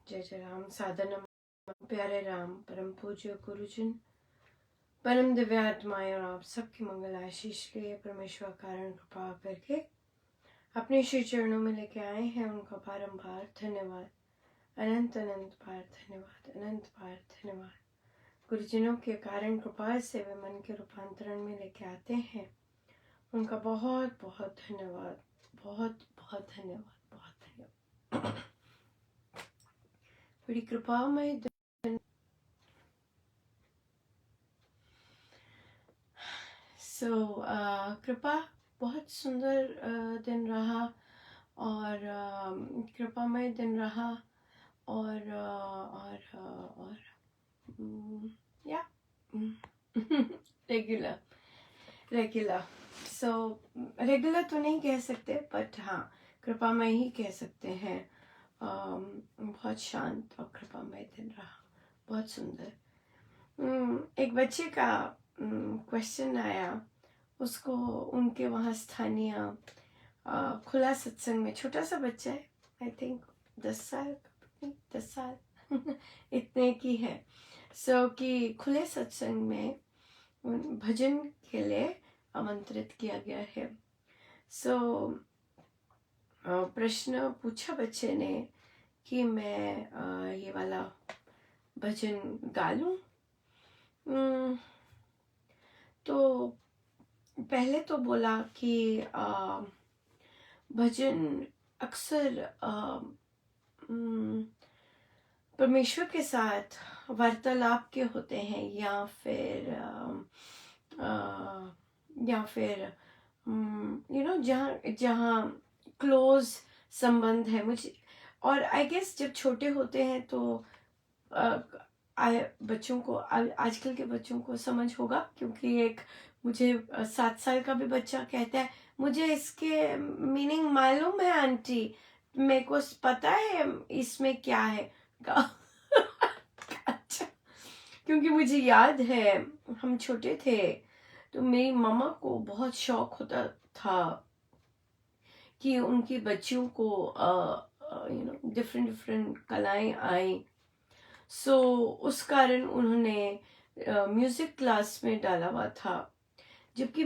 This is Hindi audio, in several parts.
जय जय राम। साधनम प्यारे राम, परम पूज्य गुरुजन, परम दिव्यात्माएं और आप सबकी मंगल आशीष के लिए परमेश्वर कारण कृपा करके अपने श्री चरणों में लेके आए हैं। उनका बारंबार धन्यवाद, अनंत अनंत बार धन्यवाद, अनंत बार धन्यवाद। गुरुजनों के कारण कृपा से वे मन के रूपांतरण में लेके आते हैं। उनका बहुत बहुत धन्यवाद, बहुत बहुत धन्यवाद, बहुत धन्यवाद। बड़ी कृपामय कृपा बहुत सुंदर दिन रहा और कृपामय दिन रहा और या रेगुलर रेगुलर तो नहीं कह सकते, बट हाँ कृपामय ही कह सकते हैं। बहुत शांत और कृपामय दिन रहा, बहुत सुंदर। एक बच्चे का क्वेश्चन आया, उसको उनके वहाँ स्थानीय खुला सत्संग में, छोटा सा बच्चा है, आई थिंक 10 साल इतने की है। कि खुले सत्संग में भजन के लिए आमंत्रित किया गया है। प्रश्न पूछा बच्चे ने कि मैं ये वाला भजन गा लूं। तो पहले तो बोला कि भजन अक्सर परमेश्वर के साथ वार्तालाप के होते हैं, या फिर जहाँ क्लोज संबंध है मुझे। और आई गेस जब छोटे होते हैं तो बच्चों को, आजकल के बच्चों को समझ होगा, क्योंकि एक मुझे 7 साल का भी बच्चा कहता है मुझे इसके मीनिंग मालूम है आंटी, मेरे को पता है इसमें क्या है। अच्छा, क्योंकि मुझे याद है हम छोटे थे तो मेरी मामा को बहुत शौक होता था कि उनकी बच्चियों को डिफरेंट कलाएं आई। उस कारण उन्होंने म्यूजिक क्लास में डाला हुआ था। जबकि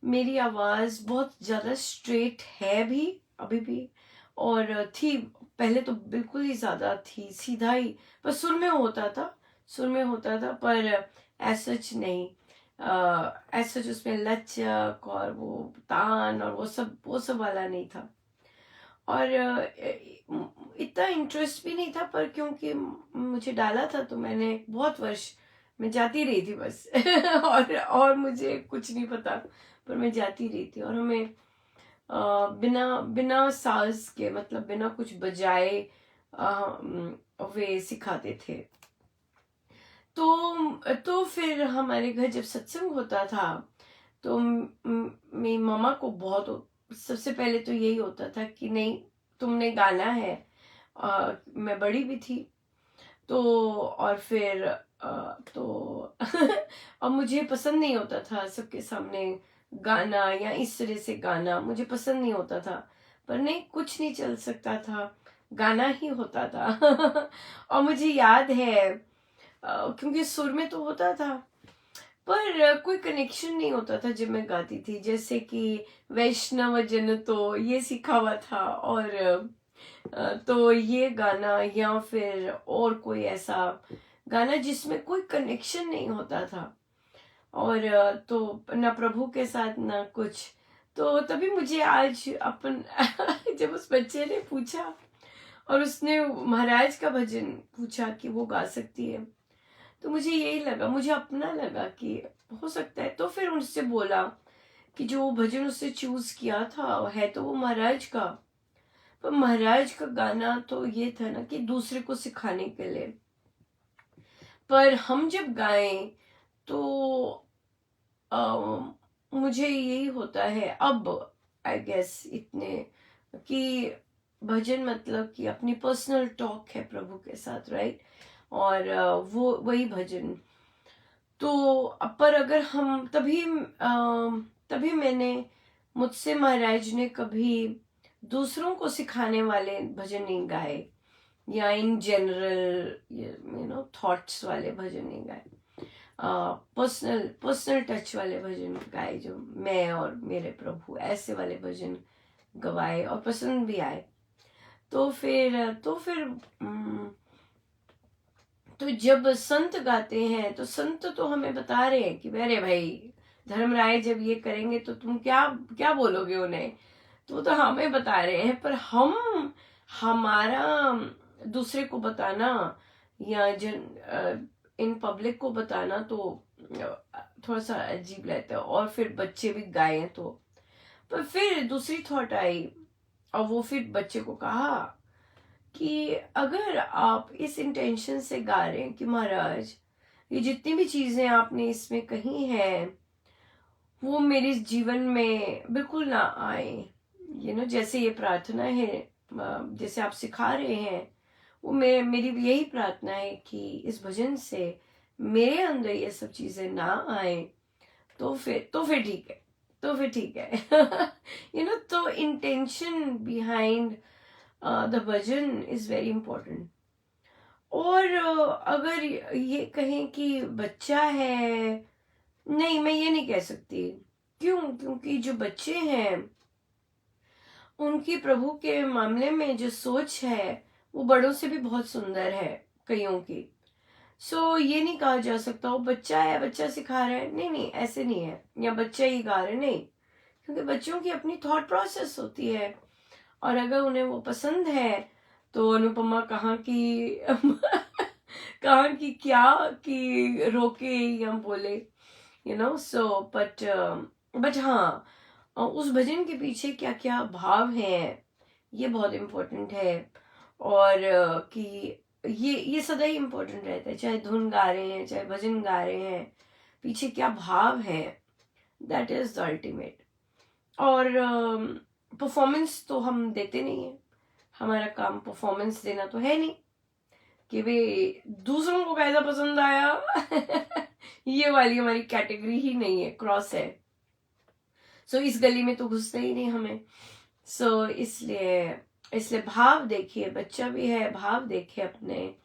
मेरी आवाज बहुत ज्यादा स्ट्रेट है भी अभी भी, और थी पहले तो बिल्कुल ही ज्यादा थी, सीधा ही, पर सुर में होता था, पर ऐसच नहीं, ऐसच उसमें लचक और वो तान और वो सब वाला नहीं था। और इतना इंटरेस्ट भी नहीं था, पर क्योंकि मुझे डाला था तो मैंने बहुत वर्ष मैं जाती रही थी बस। और मुझे कुछ नहीं पता, पर मैं जाती रही थी। और हमें बिना साज के, मतलब बिना कुछ बजाए वे सिखाते थे। तो फिर हमारे घर जब सत्संग होता था तो मेरी मामा को बहुत, सबसे पहले तो यही होता था कि नहीं तुमने गाना है। मैं बड़ी भी थी तो, और फिर तो और मुझे पसंद नहीं होता था सबके सामने गाना, या इस तरह से गाना मुझे पसंद नहीं होता था। पर नहीं, कुछ नहीं चल सकता था, गाना ही होता था। और मुझे याद है क्योंकि सुर में तो होता था, पर कोई कनेक्शन नहीं होता था जब मैं गाती थी। जैसे कि वैष्णव जन तो ये सीखा हुआ था, और तो ये गाना, या फिर और कोई ऐसा गाना जिसमें कोई कनेक्शन नहीं होता था, और तो ना प्रभु के साथ ना कुछ। तो तभी मुझे आज अपन जब उस बच्चे ने पूछा और उसने महाराज का भजन पूछा कि वो गा सकती है, तो मुझे यही लगा, मुझे अपना लगा कि हो सकता है। तो फिर उनसे बोला कि जो भजन उससे चूज किया था है तो वो महाराज का, पर महाराज का गाना तो ये था ना कि दूसरे को सिखाने के लिए। पर हम जब गाएं तो मुझे यही होता है अब, आई गेस इतने, कि भजन मतलब कि अपनी पर्सनल टॉक है प्रभु के साथ, राइट? और वो वही भजन। तो पर अगर हम तभी मैंने, मुझसे महाराज ने कभी दूसरों को सिखाने वाले भजन नहीं गाए, या इन जनरल थॉट्स वाले भजन नहीं गाए, पर्सनल पर्सनल टच वाले भजन गाए, जो मैं और मेरे प्रभु ऐसे वाले भजन गवाए और पसंद भी आए। तो फिर तो जब संत गाते हैं तो संत तो हमें बता रहे हैं कि अरे भाई धर्मराय जब ये करेंगे तो तुम क्या क्या बोलोगे उन्हें, तो हमें बता रहे हैं। पर हमारा दूसरे को बताना या इन पब्लिक को बताना तो थोड़ा सा अजीब लगता है। और फिर बच्चे भी गाए तो, पर फिर दूसरी थॉट आई, और वो फिर बच्चे को कहा कि अगर आप इस इंटेंशन से गा रहे हैं कि महाराज ये जितनी भी चीजें आपने इसमें कही हैं वो मेरे जीवन में बिल्कुल ना आए, जैसे ये प्रार्थना है, जैसे आप सिखा रहे हैं, वो मेरी भी यही प्रार्थना है कि इस भजन से मेरे अंदर ये सब चीजें ना आए, तो फिर ठीक है, तो फिर ठीक है। तो intention behind the bhajan is very important. और अगर ये कहें कि बच्चा है, नहीं, मैं ये नहीं कह सकती। क्यों? क्योंकि जो बच्चे हैं उनकी प्रभु के मामले में जो सोच है वो बड़ों से भी बहुत सुंदर है कईयों की। ये नहीं कहा जा सकता वो बच्चा है, बच्चा सिखा रहा है, नहीं नहीं, ऐसे नहीं है, या बच्चा ही गा रहा है, नहीं। क्योंकि बच्चों की अपनी थॉट प्रोसेस होती है, और अगर उन्हें वो पसंद है तो अनुपमा कहाँ की कहाँ की क्या कि रोके या बोले, बट हाँ, उस भजन के पीछे क्या क्या भाव है ये बहुत इम्पोर्टेंट है। और कि ये सदा ही इम्पोर्टेंट रहता है, चाहे धुन गा रहे हैं चाहे भजन गा रहे हैं, पीछे क्या भाव है, दैट इज द अल्टीमेट। और परफॉर्मेंस तो हम देते नहीं है, हमारा काम परफॉर्मेंस देना तो है नहीं कि भाई दूसरों को कैसा पसंद आया। ये वाली हमारी कैटेगरी ही नहीं है, क्रॉस है। इस गली में तो घुसते ही नहीं हमें। इसलिए भाव देखिए, बच्चा भी है, भाव देखिए अपने,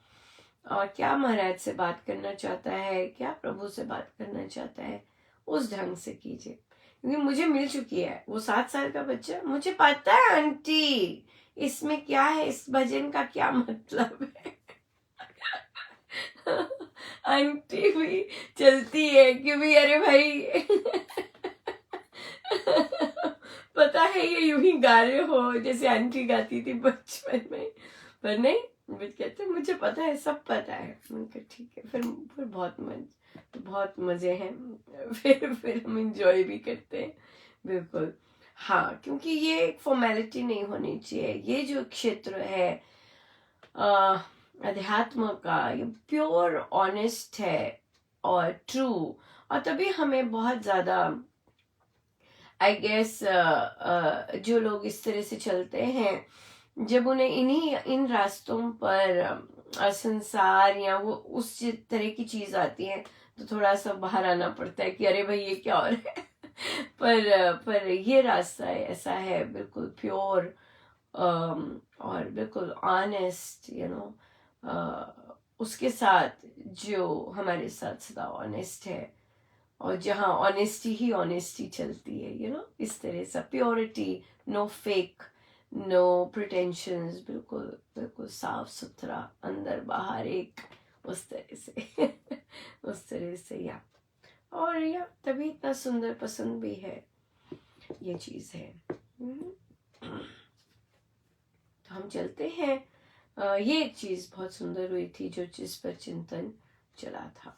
और क्या महाराज से बात करना चाहता है, क्या प्रभु से बात करना चाहता है, उस ढंग से कीजिए। क्योंकि मुझे मिल चुकी है वो 7 साल का बच्चा, मुझे पता है आंटी इसमें क्या है, इस भजन का क्या मतलब है। आंटी भी चलती है कि भी अरे भाई पता है ये यूं ही गा रहे हो जैसे आंटी गाती थी बचपन में, पर नहीं, कहते मुझे पता है, सब पता है। उनका ठीक है, फिर बहुत मजे हैं। फिर हम इंजॉय भी करते हैं, बिल्कुल। हाँ, क्योंकि ये एक फॉर्मेलिटी नहीं होनी चाहिए। ये जो क्षेत्र है अध्यात्म का, ये प्योर ऑनेस्ट है और ट्रू, और तभी हमें बहुत ज्यादा आई गेस जो लोग इस तरह से चलते हैं, जब उन्हें इन रास्तों पर संसार या वो उस तरह की चीज आती है तो थोड़ा सा बाहर आना पड़ता है कि अरे भाई ये क्या हो रहा है। पर ये रास्ता ऐसा है, बिल्कुल प्योर और बिल्कुल ऑनेस्ट, उसके साथ जो हमारे साथ सदा ऑनेस्ट है, और जहाँ ऑनेस्टी ही ऑनेस्टी चलती है, इस तरह से प्योरिटी, नो फेक, नो प्रिटेंशंस, बिल्कुल बिल्कुल साफ सुथरा, अंदर बाहर एक, उस तरह से उस तरह से, और तभी इतना सुंदर पसंद भी है, ये चीज है। तो हम चलते हैं। ये एक चीज बहुत सुंदर हुई थी जो जिस पर चिंतन चला था।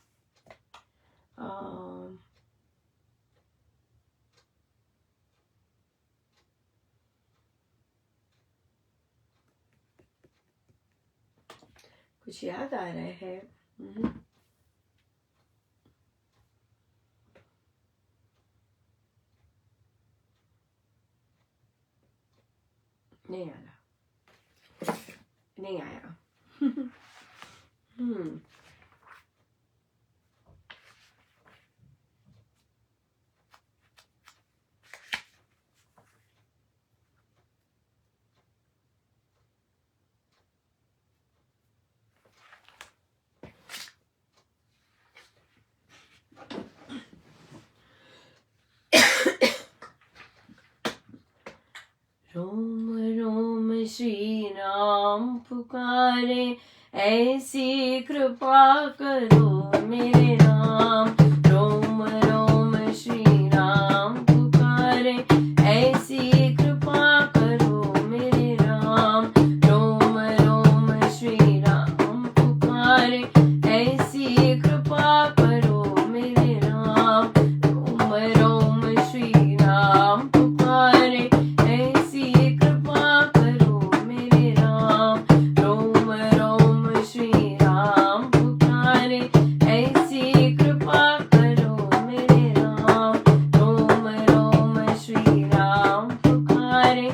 कुछ याद आ रहा है? नहीं आ रहा, नहीं आया। श्री राम पुकारे, ऐसी कृपा करो मेरे राम। रोम रोम श्री राम पुकारे, ऐसी कृपा करो मेरे राम। रोम रोम श्री राम पुकारे, ऐसी कृपा करो मेरे राम। रोम रोम श्री राम पुकारे, ऐसी कृपा करो मेरे राम। रोम रोम श्री राम पुकारे, ऐसी कृपा करो मेरे राम। रोम रोम श्री राम पुकारे,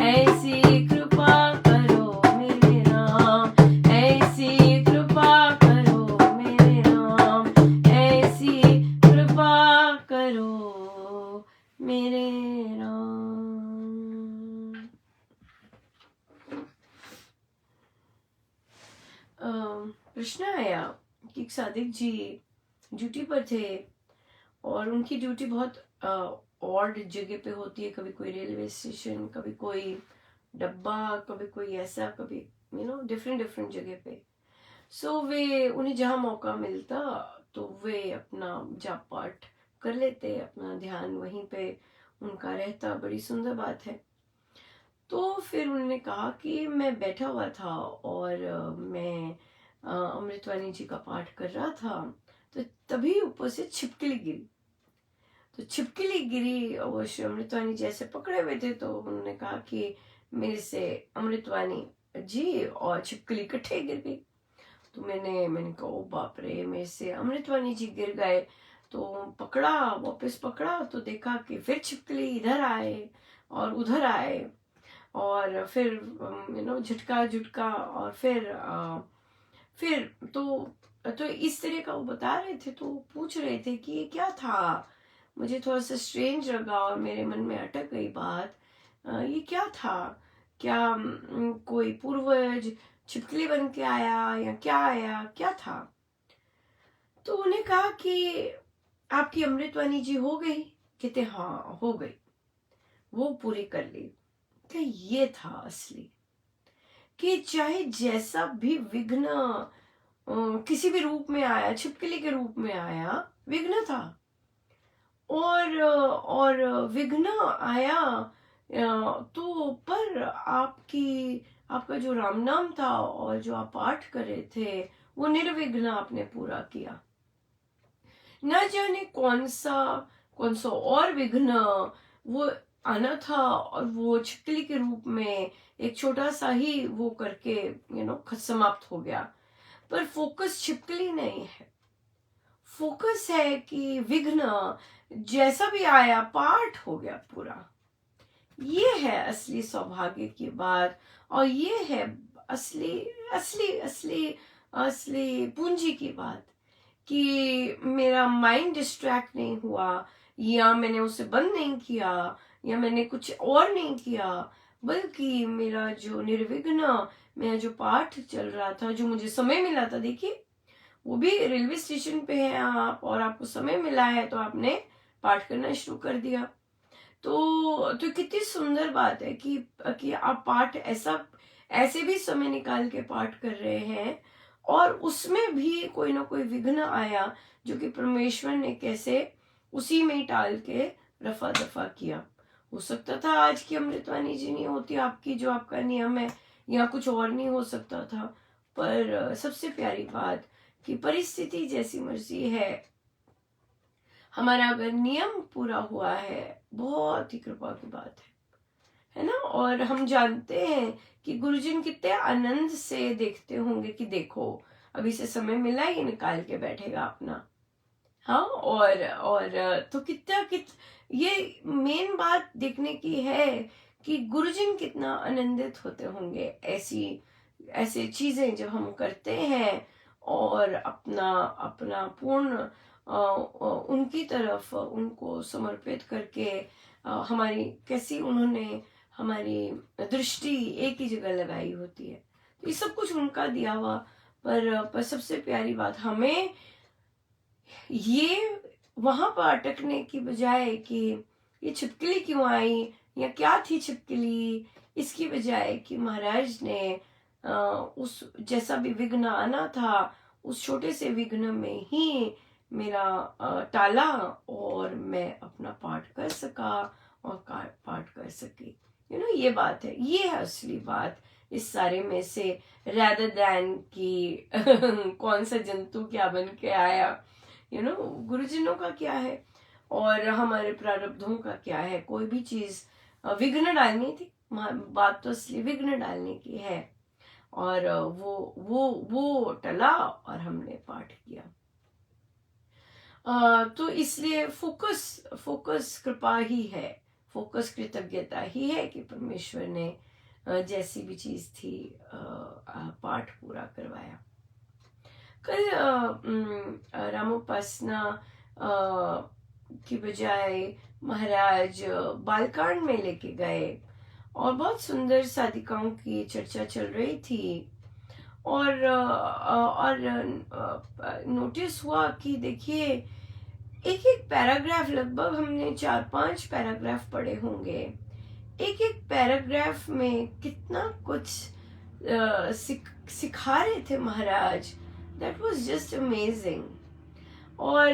ऐसी कृपा करो मेरे राम। ऐसी कृपा करो मेरे राम, ऐसी कृपा करो मेरे राम। प्रश्न आया कि एक सादिक जी ड्यूटी पर थे और उनकी ड्यूटी बहुत ऑड जगह पे होती है, कभी कोई रेलवे स्टेशन, कभी कोई डब्बा, कभी कोई ऐसा, कभी डिफरेंट डिफरेंट जगह पे। सो वे उन्हें जहाँ मौका मिलता तो वे अपना जाप पाठ कर लेते, अपना ध्यान वहीं पे उनका रहता। बड़ी सुंदर बात है। तो फिर उन्होंने कहा कि मैं बैठा हुआ था और मैं अमृतवाणी जी का पाठ कर रहा था, तो तभी ऊपर से छिपकली गिरी। तो छिपकली गिरी, वो श्री अमृतवाणी जैसे पकड़े हुए थे, तो उन्होंने कहा कि मेरे से अमृतवाणी जी और छिपकली इकट्ठे गिर गई। तो मैंने कहा ओ बाप रे, मेरे से अमृतवाणी जी गिर गए। तो पकड़ा, वापस पकड़ा, तो देखा कि फिर छिपकली इधर आए और उधर आए और फिर झटका झुटका और फिर तो इस तरह का वो बता रहे थे। तो पूछ रहे थे कि ये क्या था, मुझे थोड़ा सा स्ट्रेंज लगा और मेरे मन में अटक गई बात, ये क्या था, क्या कोई पूर्वज छिपकली बन के आया या क्या आया, क्या था। तो उन्हें कहा कि आपकी अमृतवाणी जी हो गई। कहते हाँ हो गई, वो पूरी कर ली। कि ये था असली, कि चाहे जैसा भी विघ्न किसी भी रूप में आया, छिपकली के रूप में आया, विघ्न था। और विघ्न आया तो पर आपका जो राम नाम था और जो आप पाठ कर रहे थे, वो निर्विघ्न आपने पूरा किया। न जाने कौन सा और विघ्न वो आना था और वो छिपकली के रूप में एक छोटा सा ही वो करके समाप्त हो गया। पर फोकस छिपकली नहीं है, फोकस है कि विघ्न जैसा भी आया पाठ हो गया पूरा। ये है असली सौभाग्य की बात, और ये है असली असली असली असली पूंजी की बात, कि मेरा माइंड डिस्ट्रैक्ट नहीं हुआ, या मैंने उसे बंद नहीं किया, या मैंने कुछ और नहीं किया, बल्कि मेरा जो निर्विघ्न मेरा जो पाठ चल रहा था, जो मुझे समय मिला था। देखिए वो भी रेलवे स्टेशन पे है आप, और आपको समय मिला है तो आपने पाठ करना शुरू कर दिया। तो कितनी सुंदर बात है कि आप पाठ ऐसे भी समय निकाल के पाठ कर रहे हैं, और उसमें भी कोई ना कोई विघ्न आया जो कि परमेश्वर ने कैसे उसी में टाल के रफा दफा किया। हो सकता था आज की अमृतवाणी जी नहीं होती आपकी, जो आपका नियम है, या कुछ और नहीं हो सकता था। पर सबसे प्यारी बात कि परिस्थिति जैसी मर्जी है, हमारा अगर नियम पूरा हुआ है, बहुत ही कृपा की बात है ना। और हम जानते हैं कि गुरुजन कितने आनंद से देखते होंगे कि देखो अभी से समय मिला, ये निकाल के बैठेगा अपना। हाँ, और तो ये मेन बात देखने की है कि गुरुजन कितना आनंदित होते होंगे ऐसी चीजें जब हम करते हैं, और अपना अपना पूर्ण उनकी तरफ उनको समर्पित करके हमारी कैसी उन्होंने हमारी दृष्टि एक ही जगह लगाई होती है। तो ये सब कुछ उनका दिया हुआ, पर सबसे प्यारी बात हमें ये वहां पर अटकने की बजाय कि ये छिपकली क्यों आई, या क्या थी छिपकली, इसकी बजाय कि महाराज ने उस जैसा भी विघ्न आना था उस छोटे से विघ्न में ही मेरा टाला और मैं अपना पाठ कर सका और पाठ कर सकी। ये बात है, ये है असली बात इस सारे में से, rather than कि कौन सा जंतु क्या बन के आया। गुरुजनों का क्या है और हमारे प्रारब्धों का क्या है। कोई भी चीज विघ्न डालनी थी, बात तो असली विघ्न डालने की है, और वो टला और हमने पाठ किया। तो इसलिए फोकस कृपा ही है, फोकस कृतज्ञता ही है कि परमेश्वर ने जैसी भी चीज थी पाठ पूरा करवाया। कल रामोपासना की बजाय महाराज बालकांड में लेके गए और बहुत सुंदर साधिकाओं की चर्चा चल रही थी, और नोटिस हुआ कि देखिए एक एक पैराग्राफ, लगभग हमने 4-5 पैराग्राफ पढ़े होंगे, एक एक पैराग्राफ में कितना कुछ सिखा रहे थे महाराज। That was just amazing. और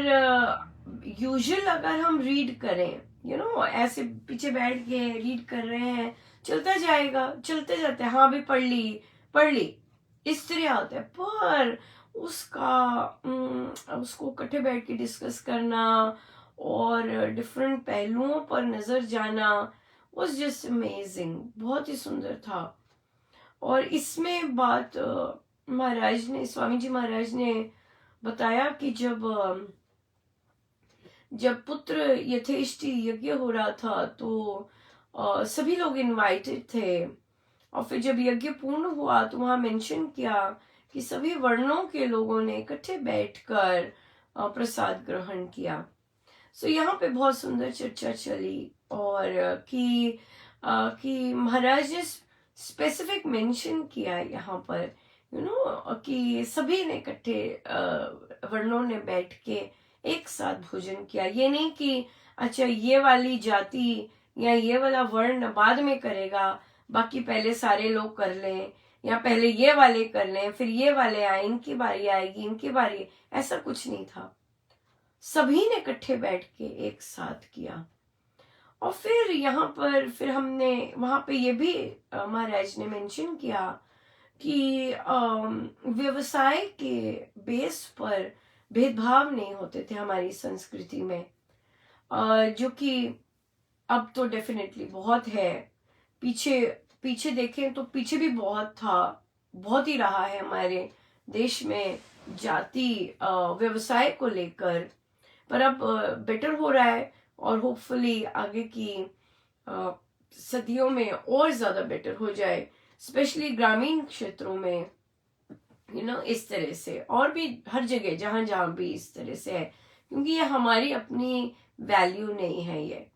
यूजुअल अगर हम रीड करें, ऐसे पीछे बैठ के रीड कर रहे हैं, चलता जाएगा, चलते जाते, हाँ भी पढ़ ली इस तरह होता है। पर उसको इकट्ठे बैठ के डिस्कस करना और डिफरेंट पहलुओं पर नजर जाना was just amazing, बहुत ही सुंदर था। और इसमें बात महाराज ने, स्वामी जी महाराज ने बताया कि जब पुत्र यथेष्टि यज्ञ हो रहा था तो सभी लोग इनवाइटेड थे, और फिर जब यज्ञ पूर्ण हुआ तो वहां मेंशन किया कि सभी वर्णों के लोगों ने इकट्ठे बैठकर प्रसाद ग्रहण किया। सो यहाँ पे बहुत सुंदर चर्चा चली, और कि महाराज ने स्पेसिफिक मेंशन किया यहाँ पर, कि सभी ने इकट्ठे वर्णों ने बैठ के एक साथ भोजन किया। ये नहीं कि अच्छा ये वाली जाति या ये वाला वर्ण बाद में करेगा, बाकी पहले सारे लोग कर लें, या पहले ये वाले कर लें फिर ये वाले आए, इनकी बारी आएगी, इनकी बारी, ऐसा कुछ नहीं था। सभी ने इकट्ठे बैठ के एक साथ किया। और फिर यहाँ पर फिर हमने वहां पे ये भी महाराज ने मेंशन किया कि व्यवसाय के बेस पर भेदभाव नहीं होते थे हमारी संस्कृति में, जो कि अब तो डेफिनेटली बहुत है। पीछे देखें तो पीछे भी बहुत था, बहुत ही रहा है हमारे देश में जाति व्यवसाय को लेकर, पर अब बेटर हो रहा है, और होपफुली आगे की सदियों में और ज्यादा बेटर हो जाए, स्पेशली ग्रामीण क्षेत्रों में, इस तरह से, और भी हर जगह जहां जहां भी इस तरह से है, क्योंकि ये हमारी अपनी वैल्यू नहीं है, ये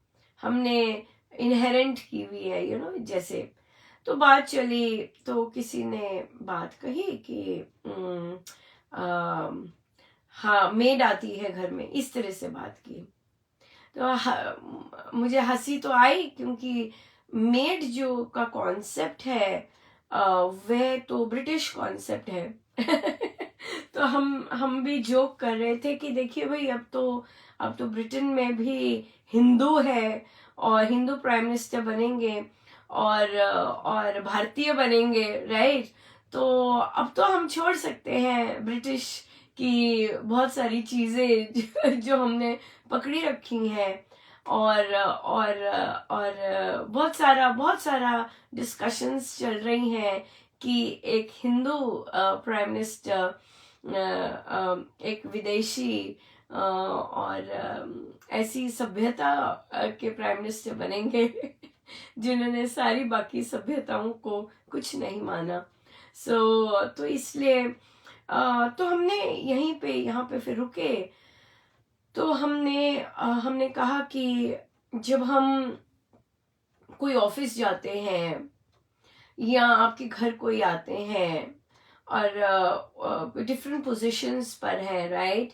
हमने इनहेरेंट की हुई है, जैसे। तो बात चली तो किसी ने बात कही कि हाँ मेड आती है घर में, इस तरह से बात की। तो मुझे हंसी तो आई, क्योंकि मेड जो का कॉन्सेप्ट है वह तो ब्रिटिश कॉन्सेप्ट है। तो हम भी जोक कर रहे थे कि देखिए भाई अब तो ब्रिटेन में भी हिंदू है, और हिंदू प्राइम मिनिस्टर बनेंगे, और भारतीय बनेंगे, राइट। तो अब तो हम छोड़ सकते हैं ब्रिटिश की बहुत सारी चीजें जो हमने पकड़ी रखी हैं, और बहुत सारा डिस्कशंस चल रही हैं कि एक हिंदू प्राइम मिनिस्टर, एक विदेशी और ऐसी सभ्यता के प्राइम मिनिस्टर बनेंगे जिन्होंने सारी बाकी सभ्यताओं को कुछ नहीं माना। तो इसलिए तो हमने यहाँ पे फिर रुके। तो हमने कहा कि जब हम कोई ऑफिस जाते हैं या आपके घर कोई आते हैं और डिफरेंट पोजीशंस पर है, राइट,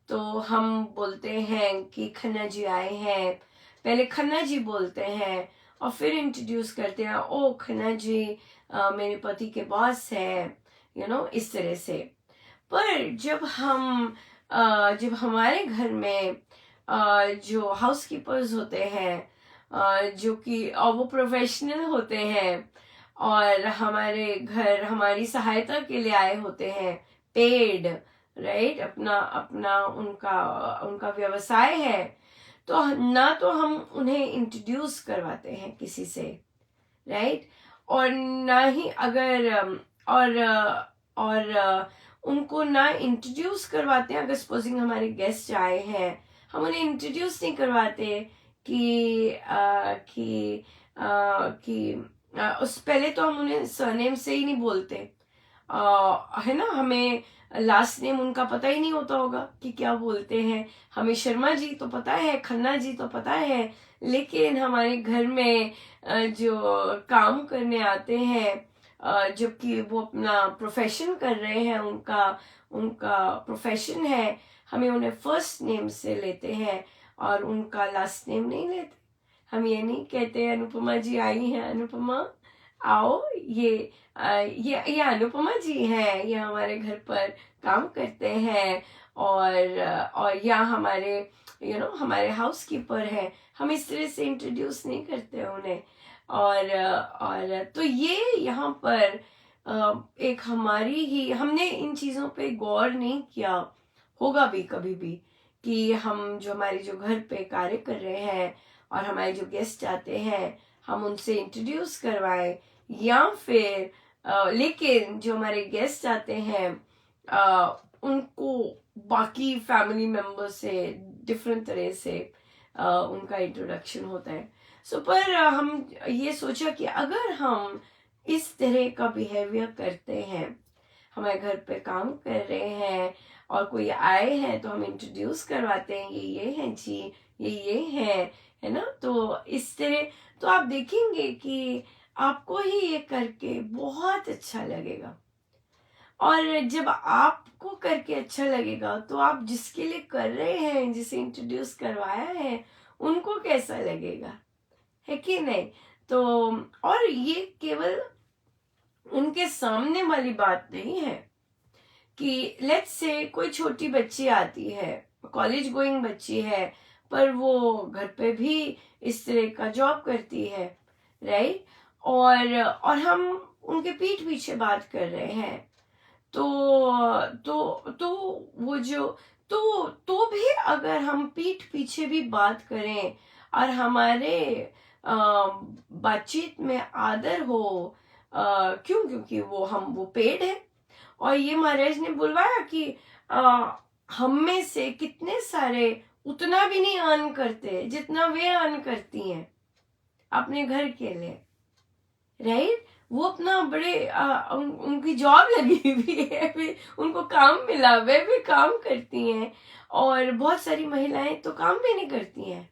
तो हम बोलते हैं कि खन्ना जी आए हैं, पहले खन्ना जी बोलते हैं, और फिर इंट्रोड्यूस करते हैं, ओ खन्ना जी मेरे पति के बॉस है, इस तरह से। पर जब हमारे घर में जो हाउसकीपर्स होते हैं, जो कि वो प्रोफेशनल होते हैं और हमारे घर हमारी सहायता के लिए आए होते हैं, पेड, राइट, अपना अपना उनका उनका व्यवसाय है, तो ना तो हम उन्हें इंट्रोड्यूस करवाते हैं किसी से, राइट, और ना ही अगर और उनको ना इंट्रोड्यूस करवाते हैं। अगर सपोजिंग हमारे गेस्ट आए हैं, हम उन्हें इंट्रोड्यूस नहीं करवाते कि उस पहले तो हम उन्हें सरनेम से ही नहीं बोलते, है ना। हमें लास्ट नेम उनका पता ही नहीं होता होगा कि क्या बोलते हैं। हमें शर्मा जी तो पता है, खन्ना जी तो पता है, लेकिन हमारे घर में जो काम करने आते हैं, जबकि वो अपना प्रोफेशन कर रहे हैं, उनका उनका प्रोफेशन है, हमें उन्हें फर्स्ट नेम से लेते हैं और उनका लास्ट नेम नहीं लेते। हम ये नहीं कहते अनुपमा जी आई हैं, अनुपमा आओ, ये अनुपमा जी हैं, ये हमारे घर पर काम करते हैं, और या हमारे हमारे हाउस कीपर है। हम इस तरह से इंट्रोड्यूस नहीं करते उन्हें। और तो ये यहाँ पर एक हमारी ही, हमने इन चीजों पे गौर नहीं किया होगा भी कभी भी, कि हम जो हमारे जो घर पे कार्य कर रहे हैं और हमारे जो गेस्ट आते हैं, हम उनसे इंट्रोड्यूस करवाएं, या फिर लेकिन जो हमारे गेस्ट आते हैं उनको बाकी फैमिली मेंबर से डिफरेंट तरह से उनका इंट्रोडक्शन होता है। पर हम ये सोचा कि अगर हम इस तरह का बिहेवियर करते हैं, हमारे घर पे काम कर रहे हैं और कोई आए हैं, तो हम इंट्रोड्यूस करवाते हैं, ये हैं जी, ये है ना। तो इस तरह तो आप देखेंगे कि आपको ही ये करके बहुत अच्छा लगेगा, और जब आपको करके अच्छा लगेगा तो आप जिसके लिए कर रहे हैं, जिसे इंट्रोड्यूस करवाया है, उनको कैसा लगेगा, है कि नहीं। तो और ये केवल उनके सामने वाली बात नहीं है कि लेट्स से कोई छोटी बच्ची आती है, कॉलेज गोइंग बच्ची है, पर वो घर पे भी इस तरह का जॉब करती है, राइट, और हम उनके पीठ पीछे बात कर रहे हैं, तो वो जो तो भी अगर हम पीठ पीछे भी बात करें और हमारे बातचीत में आदर हो, क्योंकि वो पेड़ है। और ये महाराज ने बुलवाया कि हम में से कितने सारे उतना भी नहीं अर्न करते जितना वे अर्न करती हैं अपने घर के लिए, राइट। वो अपना बड़े उनकी जॉब लगी हुई है, फिर उनको काम मिला, वे भी काम करती हैं, और बहुत सारी महिलाएं तो काम भी नहीं करती हैं,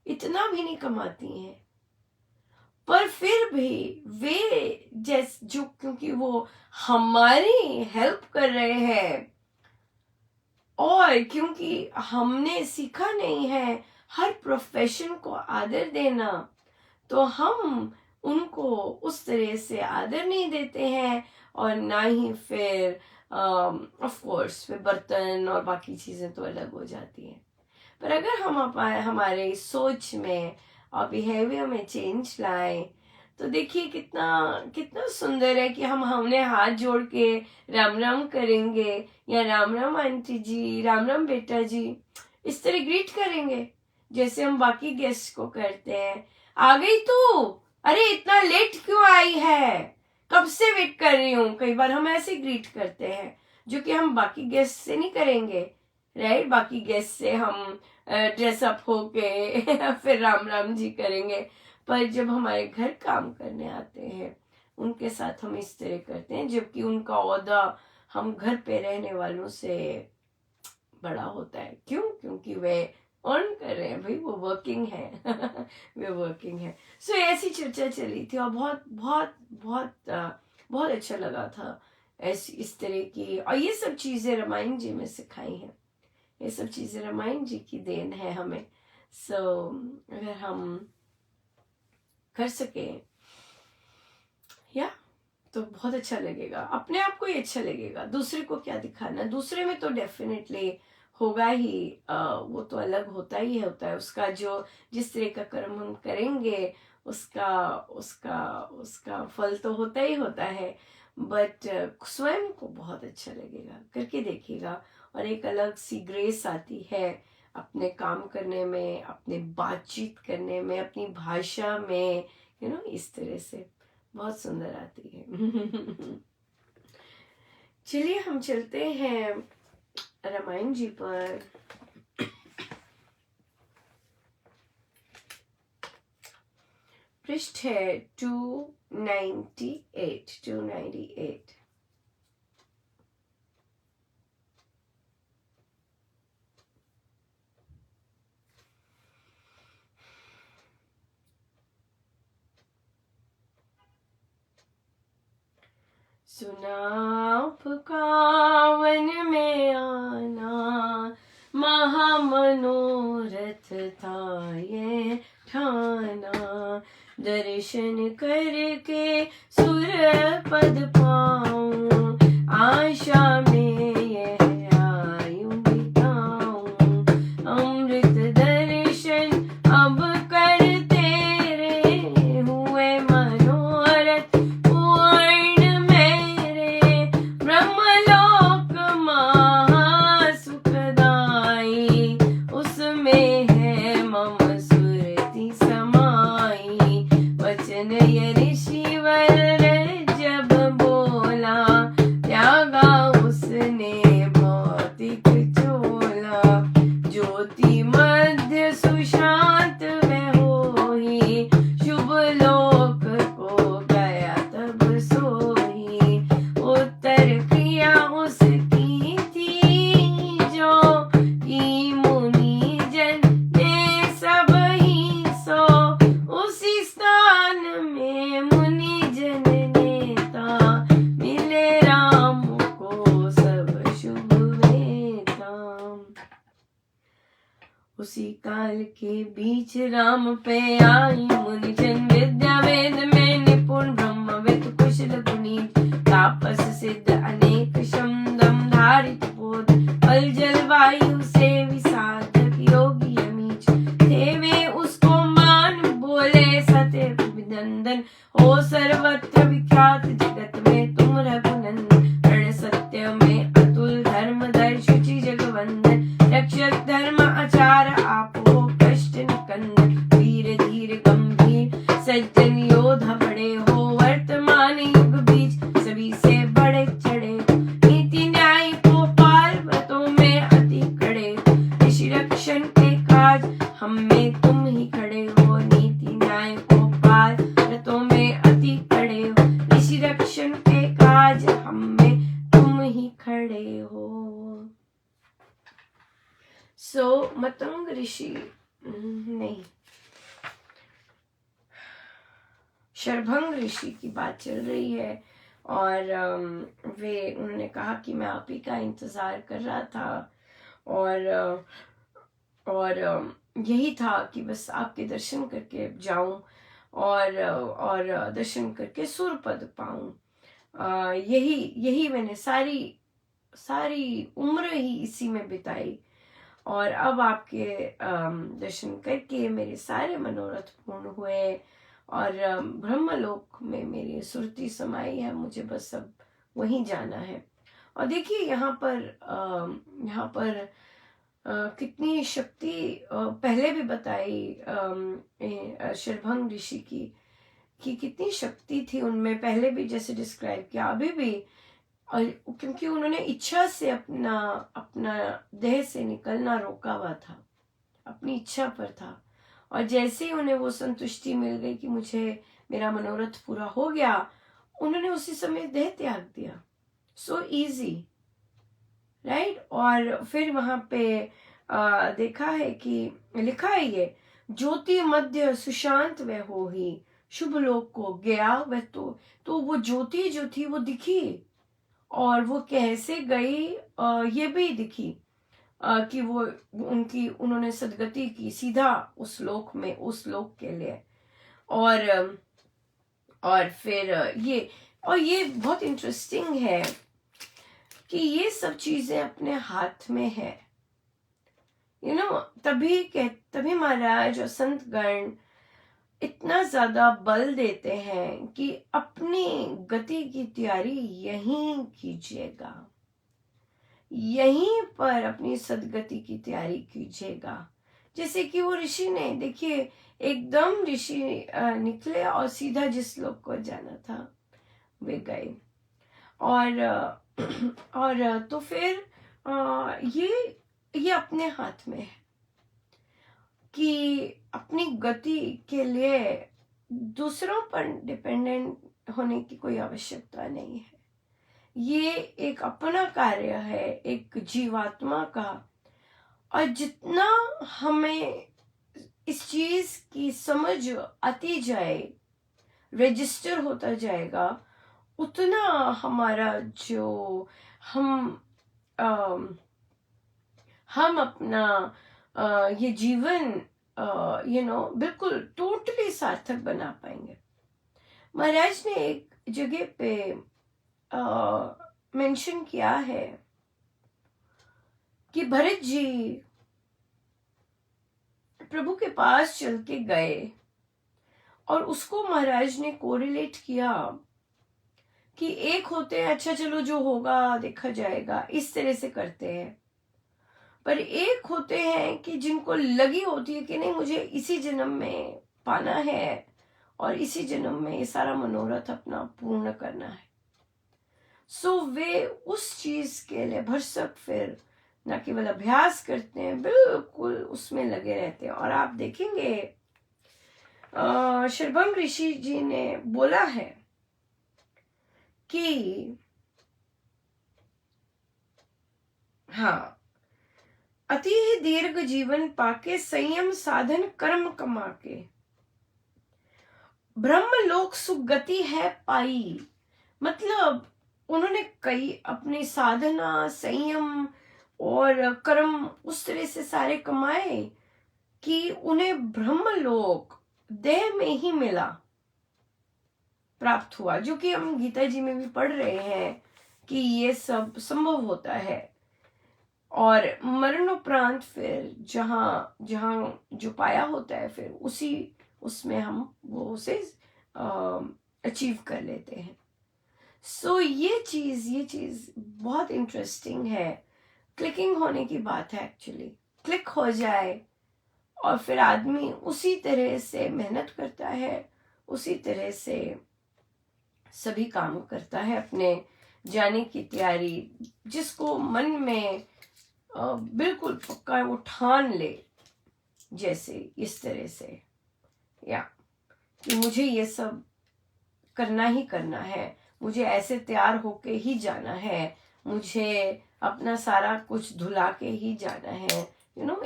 इतना भी नहीं कमाती हैं, पर फिर भी वे जो क्योंकि वो हमारी हेल्प कर रहे हैं, और क्योंकि हमने सीखा नहीं है हर प्रोफेशन को आदर देना, तो हम उनको उस तरह से आदर नहीं देते हैं, और ना ही फिर ऑफ कोर्स फिर बर्तन और बाकी चीजें तो अलग हो जाती हैं। पर अगर हम हमारे सोच में और बिहेवियर में चेंज लाएं, तो देखिए कितना कितना सुंदर है कि हमने हाथ जोड़ के राम राम करेंगे, या राम राम आंटी जी, राम राम बेटा जी, इस तरह ग्रीट करेंगे जैसे हम बाकी गेस्ट को करते हैं। आ गई तू, अरे इतना लेट क्यों आई है, कब से वेट कर रही हूँ, कई बार हम ऐसे ग्रीट करते हैं, जो कि हम बाकी गेस्ट से नहीं करेंगे, राइट। बाकी गेस्ट से हम ड्रेसअप होके फिर राम राम जी करेंगे, पर जब हमारे घर काम करने आते हैं उनके साथ हम इस तरह करते हैं, जबकि उनका ओहदा हम घर पे रहने वालों से बड़ा होता है। क्यों? क्योंकि वे अर्न कर रहे हैं भाई, वो वर्किंग है वे वर्किंग है। सो ऐसी चर्चा चली थी, और बहुत बहुत बहुत बहुत अच्छा लगा था ऐसी इस तरह की। और ये सब चीजें रामायण जी में सिखाई हैं, ये सब चीजें रामायण जी की देन है हमें। अगर हम कर सके या तो बहुत अच्छा लगेगा, अपने आप को ही अच्छा लगेगा। दूसरे को क्या दिखाना, दूसरे में तो डेफिनेटली होगा ही, वो तो अलग होता ही होता है उसका, जो जिस तरह का कर्म हम करेंगे उसका उसका उसका फल तो होता ही होता है। बट स्वयं को बहुत अच्छा लगेगा, करके देखिएगा, और एक अलग सी ग्रेस आती है अपने काम करने में, अपने बातचीत करने में, अपनी भाषा में, इस तरह से बहुत सुंदर आती है। चलिए हम चलते हैं रामायण जी पर। पृष्ठ है 298। सुना पुकावन में आना, महामनोरथ था ये ठाना, दर्शन करके सुर पद पाऊं, आशा में यह आयु बिताऊं, अमृत दर्शन अब कर तेरे, हुए मनोरथ पूर्ण मेरे, ब्रह्मलोक महासुखदाई, उसमें है मम सुरति समाई, वचन ये ऋषिवर जब बोला, त्यागा उसने भौतिक चोला, ज्योति मध्य सुशांत में होई, शुभ लोक को गया तब सोई, उत्तर क्रिया उसकी थी जो, की मुनि जन ने सब ही सो, उसी स्थान में मुनि जन नेता, मिले राम को सब शुभ वेता। उसी काल के बीच राम पे आई मुनिजन, विद्या वेद में निपुण, ब्रह्मविद कुशल गुणी, तापस सिद्ध अनेक शम दम धारित बोध, फल जल वायु से विसाधक योगी अमीच, थे वे उसको मान बोले सत्य अभिनंदन, हो सर्वत्र विख्यात जगत में तुम रघुनंदन, रण सत्य में अतुल धर्मधर शुचि जगवंदन, रक्षक धर्म आचार आपो कष्ट निकंदन, वीर धीर गंभीर सज्जन योद्धा बड़े हो, वर्तमान युग बीच सभी से बड़े चढ़े, नीति न्याय को पाल व्रतों में अति खड़े, ऋषि रक्षण के काज हम में तुम ही खड़े हो, नीति न्याय को पाल व्रतों में अति खड़े हो, ऋषि रक्षण के काज हम में तुम ही खड़े हो। सो मतंग ऋषि नहीं, शरभंग ऋषि की बात चल रही है, और उन्होंने कहा कि मैं आप ही का इंतजार कर रहा था, और यही था कि बस आपके दर्शन करके जाऊं, और दर्शन करके सुरपद पाऊं, यही मैंने सारी उम्र ही इसी में बिताई, और अब आपके दर्शन करके मेरे सारे मनोरथ पूर्ण हुए, और ब्रह्मलोक में मेरी सुरति समाई है, मुझे बस अब वहीं जाना है। और देखिए यहाँ पर कितनी शक्ति पहले भी बताई शरभंग ऋषि की, कि कितनी शक्ति थी उनमें, पहले भी जैसे डिस्क्राइब किया, अभी भी, और क्योंकि उन्होंने इच्छा से अपना देह से निकलना रोका हुआ था, अपनी इच्छा पर था, और जैसे ही उन्हें वो संतुष्टि मिल गई कि मुझे मेरा मनोरथ पूरा हो गया, उन्होंने उसी समय देह त्याग दिया। So easy, right. और फिर वहां पे देखा है कि लिखा है ये, ज्योति मध्य सुशांत वह हो ही, शुभ लोक को गया वह, तो वो ज्योति जो थी वो दिखी, और वो कैसे गई ये भी दिखी, कि वो उन्होंने सदगति की सीधा उस लोक में, उस लोक के लिए। और फिर ये बहुत इंटरेस्टिंग है कि ये सब चीजें अपने हाथ में है, तभी महाराज और संतगण इतना ज्यादा बल देते हैं कि अपनी गति की तैयारी यहीं कीजिएगा, यहीं पर अपनी सदगति की तैयारी कीजिएगा। जैसे कि वो ऋषि ने, देखिए, एकदम ऋषि निकले और सीधा जिस लोक को जाना था वे गए। और तो फिर ये अपने हाथ में है कि अपनी गति के लिए दूसरों पर डिपेंडेंट होने की कोई आवश्यकता नहीं है। ये एक अपना कार्य है, एक जीवात्मा का। और जितना हमें इस चीज की समझ आती जाए, रजिस्टर होता जाएगा, उतना हमारा जो हम अपना ये जीवन बिल्कुल टोटली सार्थक बना पाएंगे। महाराज ने एक जगह पे मेंशन किया है कि भरत जी प्रभु के पास चल के गए और उसको महाराज ने कोरिलेट किया कि एक होते हैं, अच्छा चलो जो होगा देखा जाएगा, इस तरह से करते हैं। पर एक होते हैं कि जिनको लगी होती है कि नहीं, मुझे इसी जन्म में पाना है और इसी जन्म में ये सारा मनोरथ अपना पूर्ण करना है। सो वे उस चीज के लिए भरसक फिर न केवल अभ्यास करते हैं, बिल्कुल उसमें लगे रहते हैं। और आप देखेंगे शरभंग ऋषि जी ने बोला है कि हाँ, अति ही दीर्घ जीवन पाके संयम साधन कर्म कमा के ब्रह्म लोक सुगति है पाई। मतलब उन्होंने कई अपनी साधना, संयम और कर्म उस तरह से सारे कमाए कि उन्हें ब्रह्मलोक देह में ही मिला, प्राप्त हुआ, जो कि हम गीता जी में भी पढ़ रहे हैं कि ये सब संभव होता है। और मरणोपरांत फिर जहाँ जहाँ जो पाया होता है, फिर उसमें हम वो उसे अचीव कर लेते हैं। सो ये चीज बहुत इंटरेस्टिंग है। क्लिकिंग होने की बात है, एक्चुअली क्लिक हो जाए और फिर आदमी उसी तरह से मेहनत करता है, उसी तरह से सभी काम करता है, अपने जाने की तैयारी, जिसको मन में बिल्कुल पक्का वो ठान ले, जैसे इस तरह से कि मुझे ये सब करना ही करना है, मुझे ऐसे तैयार होके ही जाना है, मुझे अपना सारा कुछ धुला के ही जाना है,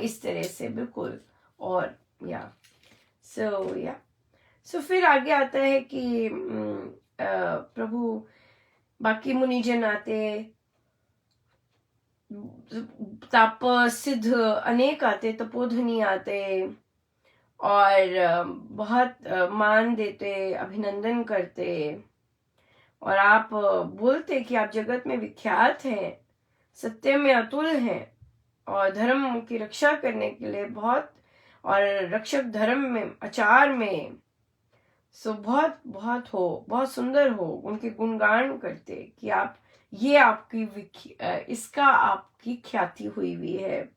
इस तरह से बिल्कुल। और सो फिर आगे आता है कि प्रभु बाकी मुनिजन आते, ताप सिद्ध अनेक आते, तपोधनी आते और बहुत मान देते, अभिनंदन करते और आप बोलते कि आप जगत में विख्यात हैं, सत्य में अतुल हैं और धर्म की रक्षा करने के लिए बहुत, और रक्षक धर्म में आचार में बहुत सुंदर हो, उनके गुणगान करते कि आप ये इसका आपकी ख्याति हुई है,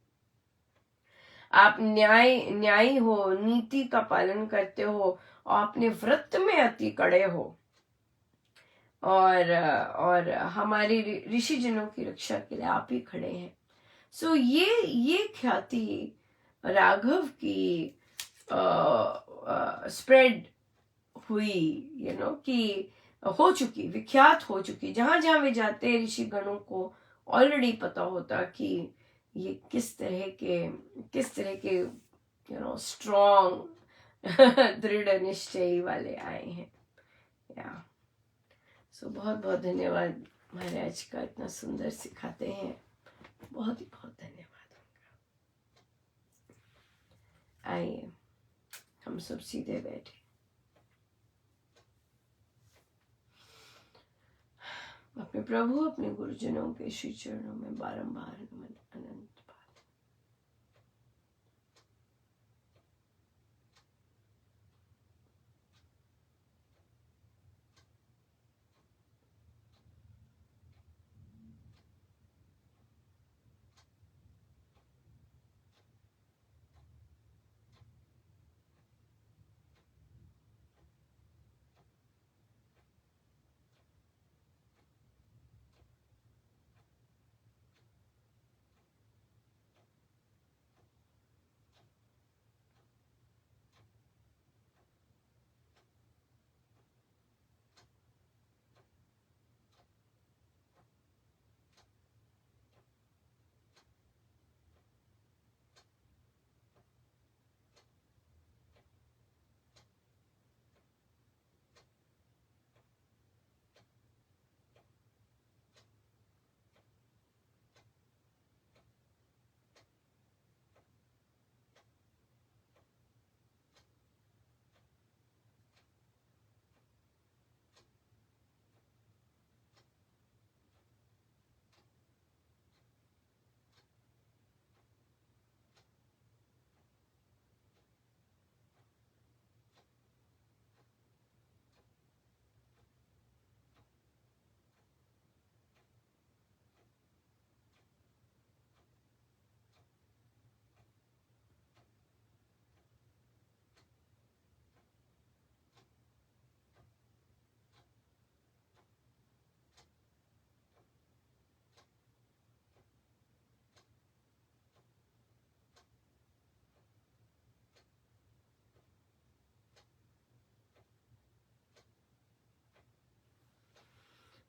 आप न्यायी हो, नीति का पालन करते हो और अपने व्रत में अति कड़े हो और हमारे ऋषि जनों की रक्षा के लिए आप ही खड़े हैं। सो ये ख्याति राघव की स्प्रेड हुई, कि हो चुकी, विख्यात हो चुकी। जहां जहां वे जाते, ऋषि गणों को ऑलरेडी पता होता कि ये किस तरह के स्ट्रॉन्ग दृढ़ निश्चय वाले आए हैं। सो बहुत बहुत धन्यवाद महाराज का, इतना सुंदर सिखाते हैं, बहुत धन्यवाद उनका। आइए हम सब सीधे बैठे। अपने प्रभु अपने गुरुजनों के श्री चरणों में बारंबार नमन अनंत बार।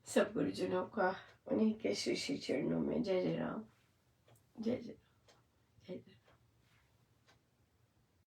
सब गुरुजनों का उन्हीं के श्री श्री चरणों में जय जय राम, जय जय राम, जय जय राम।